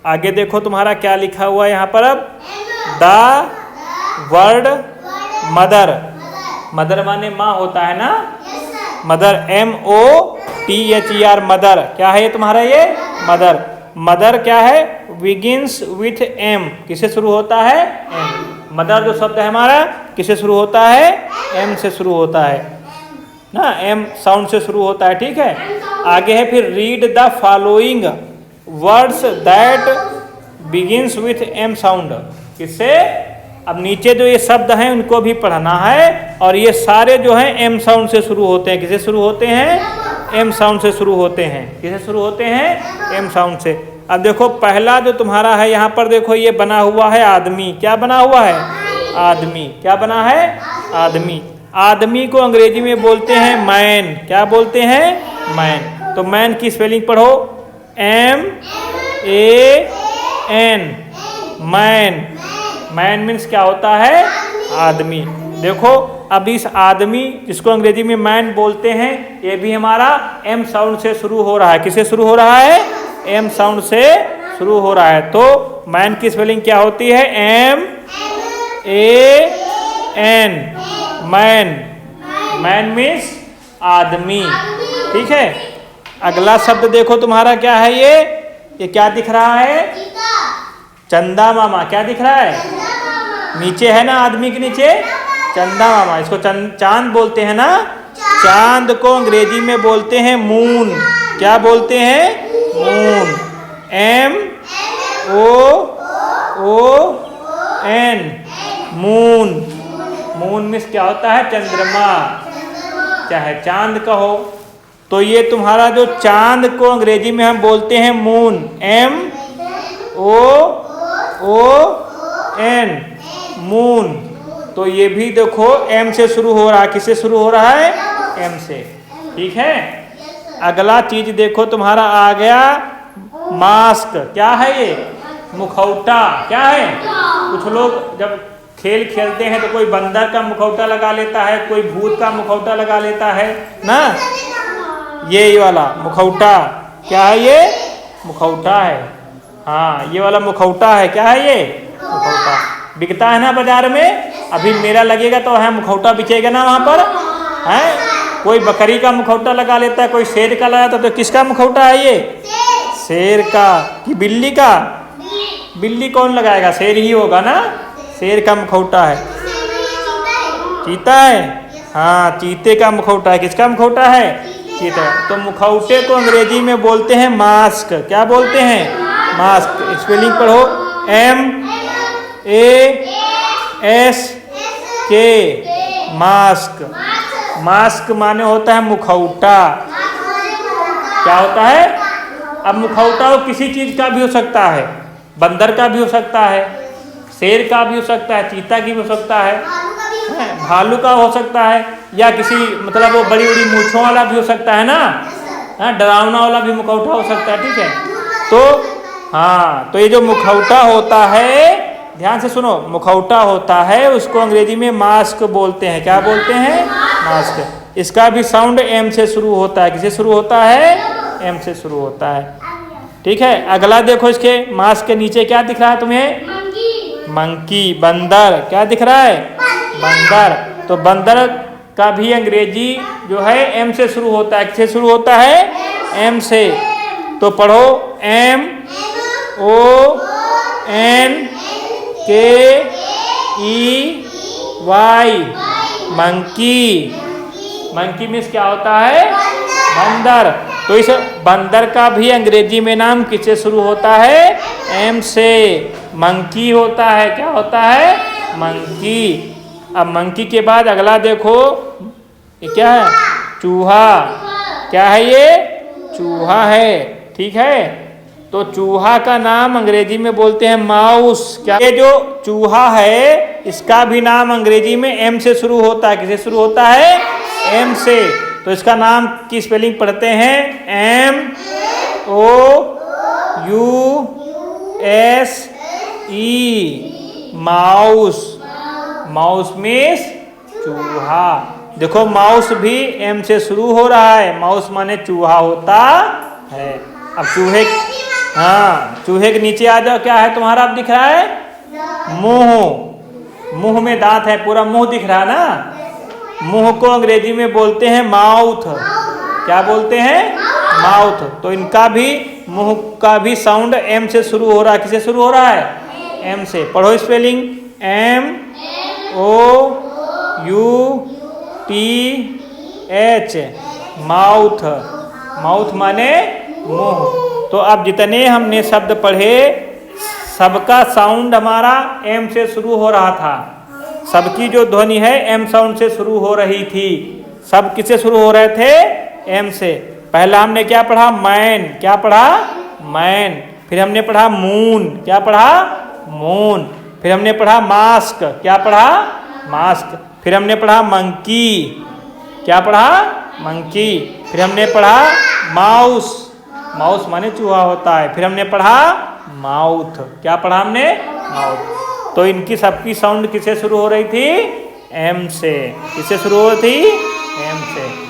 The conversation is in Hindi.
आगे देखो तुम्हारा क्या लिखा हुआ है यहाँ पर। अब द वर्ड मदर, मदर माने माँ होता है ना, मदर MOTHER मदर, क्या है ये तुम्हारा ये मदर। मदर क्या है, बिगिंस विथ M, किससे शुरू होता है M। मदर जो शब्द है हमारा किससे शुरू होता है, M से शुरू होता है ना, M साउंड से शुरू होता है, ठीक है। आगे है फिर read the following words that begins with M sound, किससे, अब नीचे जो ये शब्द हैं उनको भी पढ़ना है और ये सारे जो हैं M साउंड से शुरू होते हैं। किससे शुरू होते हैं, M साउंड से शुरू होते हैं। किससे शुरू होते हैं, M साउंड से। अब देखो पहला जो तुम्हारा है यहाँ पर देखो ये बना हुआ है आदमी, क्या बना हुआ है, आदमी, क्या बना है, आदमी। आदमी को अंग्रेजी में बोलते हैं मैन, क्या बोलते हैं, मैन। तो मैन की स्पेलिंग पढ़ो, MAN, मैन। मैन मीन्स क्या होता है, आदमी। देखो अब इस आदमी जिसको अंग्रेजी में मैन बोलते हैं ये भी हमारा M साउंड से शुरू हो रहा है। किससे शुरू हो रहा है, M साउंड से शुरू हो रहा है। तो मैन की स्पेलिंग क्या होती है, MAN, मैन। मैन मीन्स आदमी, ठीक है। अगला शब्द देखो तुम्हारा क्या है, ये क्या दिख रहा है, चंदा मामा, क्या दिख रहा है, नीचे है ना, आदमी के नीचे चंदा मामा। इसको चांद बोलते हैं ना, चांद को अंग्रेजी में बोलते हैं मून, क्या बोलते हैं, moon, MOON, moon. Moon means क्या होता है, चंद्रमा, चाहे चांद कहो। तो ये तुम्हारा जो चांद को अंग्रेजी में हम बोलते हैं मून, MOON, मून। तो ये भी देखो M से शुरू हो रहा है। किससे शुरू हो रहा है, M से, ठीक है। अगला चीज देखो तुम्हारा आ गया मास्क, क्या है ये, मुखौटा, क्या है। कुछ लोग जब खेल खेलते हैं तो कोई बंदर का मुखौटा लगा लेता है, कोई भूत का मुखौटा लगा लेता है ना, ये वाला मुखौटा, क्या है ये, मुखौटा है। हाँ ये वाला मुखौटा है, क्या है ये, मुखौटा। बिकता है ना बाजार में, अभी मेला लगेगा तो है मुखौटा बिकेगा ना वहाँ पर, है। कोई बकरी का मुखौटा लगा लेता है, कोई शेर का लगाता है। तो किसका मुखौटा है ये, शेर का कि बिल्ली का, बिल्ली कौन लगाएगा, शेर ही होगा ना, शेर का मुखौटा है। चीता है, हाँ चीते का मुखौटा है। किसका मुखौटा है, चीता। तो मुखौटे को अंग्रेजी में बोलते हैं मास्क, क्या बोलते हैं, मास्क। स्पेलिंग पढ़ो, MASK, मास्क। मास्क माने होता है मुखौटा, क्या होता है। अब मुखौटा किसी चीज का भी हो सकता है, बंदर का भी हो सकता है, शेर का भी हो सकता है, चीता की भी हो सकता है, भालू का हो सकता है, या किसी मतलब वो बड़ी बड़ी मूंछों वाला भी हो सकता है ना, डरावना वाला भी मुखौटा हो सकता है, ठीक है। तो हाँ, तो ये जो मुखौटा होता है, ध्यान से सुनो, मुखौटा होता है उसको अंग्रेजी में मास्क बोलते हैं, क्या बोलते हैं, मास्क। इसका भी साउंड M से शुरू होता है। किससे शुरू होता है, M से शुरू होता है, ठीक है। अगला देखो, इसके मास्क के नीचे क्या दिख रहा है तुम्हें, मंकी, बंदर, क्या दिख रहा है, बंदर। तो बंदर का भी अंग्रेजी जो है M से शुरू होता है। किससे शुरू होता है, M से। तो पढ़ो, MONKEY, मंकी। मंकी मीन्स क्या होता है, बंदर। तो इस बंदर का भी अंग्रेजी में नाम किससे शुरू होता है, M से, मंकी होता है, क्या होता है, मंकी। अब मंकी के बाद अगला देखो, ये क्या है, चूहा, क्या है ये, चूहा है, ठीक है। तो चूहा का नाम अंग्रेजी में बोलते हैं माउस, क्या। ये जो चूहा है इसका भी नाम अंग्रेजी में M से शुरू होता है। किससे शुरू होता है, M से। तो इसका नाम की स्पेलिंग पढ़ते हैं, MOUSE, माउस। माउस मीन्स चूहा। देखो माउस भी M से शुरू हो रहा है, माउस माने चूहा होता है। अब हाँ, चूहे के नीचे आ जाओ, क्या है तुम्हारा अब दिख रहा है? मुंह। मुंह में दांत है, पूरा मुंह दिख रहा है ना। मुंह को अंग्रेजी में बोलते हैं माउथ। क्या बोलते हैं? माउथ। तो इनका भी मुंह का भी साउंड एम से शुरू हो रहा है। किसे शुरू हो रहा है? एम से। पढ़ो spelling, M O U T H, mouth. Mouth माने मुंह। तो अब जितने हमने शब्द पढ़े सबका साउंड हमारा एम से शुरू हो रहा था। सबकी जो ध्वनि है एम साउंड से शुरू हो रही थी। सब किससे शुरू हो रहे थे? एम से। पहला हमने क्या पढ़ा? मैन। क्या पढ़ा? मैन। फिर हमने पढ़ा मून। क्या पढ़ा? मून। फिर हमने पढ़ा मास्क। क्या पढ़ा? मास्क। फिर हमने पढ़ा मंकी। क्या पढ़ा? मंकी। फिर हमने पढ़ा माउस। माउस माने चूहा होता है। फिर हमने पढ़ा माउथ। क्या पढ़ा हमने? माउथ। तो इनकी सबकी साउंड किससे शुरू हो रही थी? एम से। किससे शुरू हो रही थी? एम से।